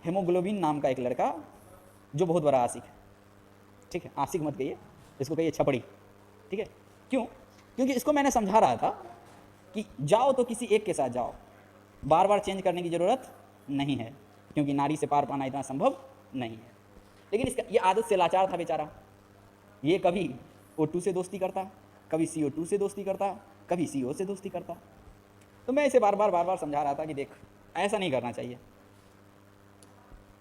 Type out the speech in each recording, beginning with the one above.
Haemoglobin नाम का एक लड़का जो बहुत बड़ा आशिक है, ठीक है, आशिक मत कहिए, इसको कहिए छपड़ी, ठीक है। क्यों? क्योंकि इसको मैंने समझा रहा था कि जाओ तो किसी एक के साथ जाओ, बार बार चेंज करने की ज़रूरत नहीं है, क्योंकि नारी से पार पाना इतना संभव नहीं है। लेकिन इसका ये आदत से लाचार था बेचारा, ये कभी O2 से दोस्ती करता, कभी CO2 से दोस्ती करता, कभी CO से दोस्ती करता। तो मैं इसे बार बार समझा रहा था कि देख, ऐसा नहीं करना चाहिए।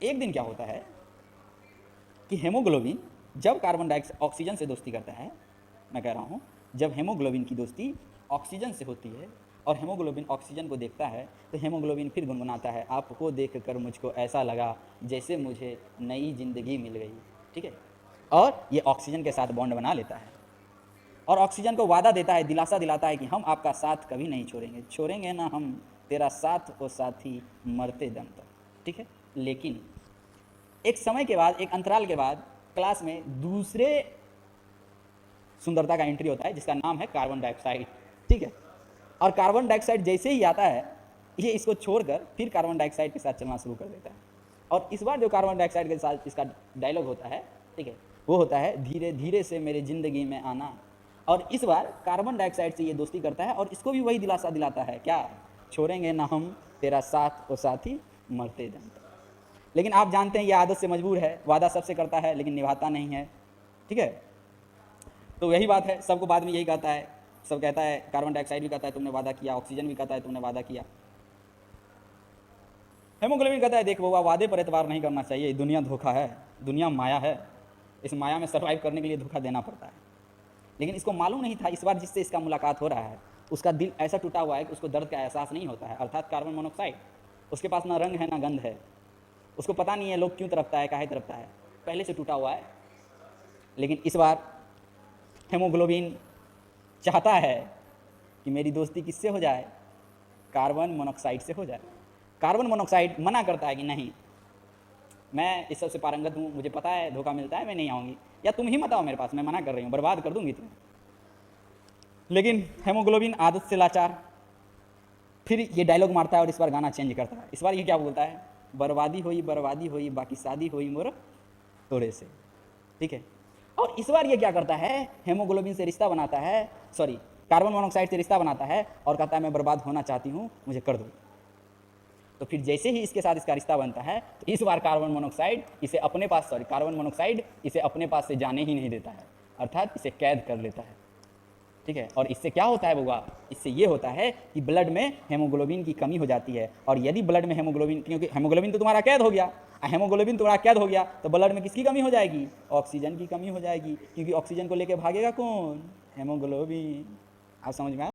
एक दिन क्या होता है कि हेमोग्लोबिन जब कार्बन डाइऑक्साइड ऑक्सीजन से दोस्ती करता है, मैं कह रहा हूँ जब हेमोग्लोबिन की दोस्ती ऑक्सीजन से होती है और हेमोग्लोबिन ऑक्सीजन को देखता है, तो हेमोग्लोबिन फिर गुनगुनाता है, आपको देखकर मुझको ऐसा लगा जैसे मुझे नई जिंदगी मिल गई, ठीक है। और ये ऑक्सीजन के साथ बॉन्ड बना लेता है और ऑक्सीजन को वादा देता है, दिलासा दिलाता है कि हम आपका साथ कभी नहीं छोड़ेंगे ना हम तेरा साथ और साथी मरते दम तक, ठीक है। लेकिन एक समय के बाद, एक अंतराल के बाद क्लास में दूसरे सुंदरता का एंट्री होता है जिसका नाम है कार्बन डाइऑक्साइड, ठीक है। और कार्बन डाइऑक्साइड जैसे ही आता है, ये इसको छोड़कर फिर कार्बन डाइऑक्साइड के साथ चलना शुरू कर देता है। और इस बार जो कार्बन डाइऑक्साइड के साथ इसका डायलॉग होता है, ठीक है, वो होता है धीरे धीरे से मेरे ज़िंदगी में आना। और इस बार कार्बन डाइऑक्साइड से ये दोस्ती करता है और इसको भी वही दिलासा दिलाता है, क्या? छोड़ेंगे ना हम तेरा साथ और साथी मरते दम तक। लेकिन आप जानते हैं ये आदत से मजबूर है, वादा सबसे करता है लेकिन निभाता नहीं है, ठीक है। तो यही बात है, सबको बाद में यही कहता है, सब कहता है, कार्बन डाइऑक्साइड भी कहता है तुमने वादा किया, ऑक्सीजन भी कहता है तुमने वादा किया, हेमोग्लोबिन कहता है देख बउआ, वादे पर एतबार नहीं करना चाहिए, दुनिया धोखा है, दुनिया माया है, इस माया में सर्वाइव करने के लिए धोखा देना पड़ता है। लेकिन इसको मालूम नहीं था इस बार जिससे इसका मुलाकात हो रहा है उसका दिल ऐसा टूटा हुआ है कि उसको दर्द का एहसास नहीं होता है, अर्थात कार्बन मोनोऑक्साइड। उसके पास ना रंग है ना गंध है, उसको पता नहीं है लोग क्यों तरफता है, काहे तरफता है, पहले से टूटा हुआ है। लेकिन इस बार हेमोग्लोबिन चाहता है कि मेरी दोस्ती किससे हो जाए? कार्बन मोनोऑक्साइड से हो जाए। कार्बन मोनोऑक्साइड मना करता है कि नहीं, मैं इस सबसे पारंगत हूँ, मुझे पता है धोखा मिलता है, मैं नहीं आऊँगी, या तुम ही मत आओ मेरे पास, मैं मना कर रही हूँ, बर्बाद कर दूंगी तुम्हें। लेकिन हेमोग्लोबिन आदत से लाचार फिर ये डायलॉग मारता है और इस बार गाना चेंज करता है। इस बार ये क्या बोलता है? बर्बादी होई बाकी शादी होई मोर थोड़े से, ठीक है। और इस बार ये क्या करता है? हेमोग्लोबिन से रिश्ता बनाता है, सॉरी कार्बन मोनोऑक्साइड से रिश्ता बनाता है और कहता है मैं बर्बाद होना चाहती हूँ, मुझे कर दो। तो फिर जैसे ही इसके साथ इसका रिश्ता बनता है तो इस बार कार्बन मोनोऑक्साइड इसे अपने पास, सॉरी कार्बन मोनोऑक्साइड इसे अपने पास से जाने ही नहीं देता है, अर्थात इसे कैद कर लेता है, ठीक है। और इससे क्या होता है बुआ? इससे ये होता है कि ब्लड में हेमोग्लोबिन की कमी हो जाती है। और यदि ब्लड में हेमोग्लोबिन, क्योंकि हेमोग्लोबिन तो तुम्हारा कैद हो गया, हेमोग्लोबिन तुम्हारा कैद हो गया, तो ब्लड में किसकी कमी हो जाएगी? ऑक्सीजन की कमी हो जाएगी, क्योंकि ऑक्सीजन को लेके भागेगा कौन? हेमोग्लोबिन। आप समझ में आया?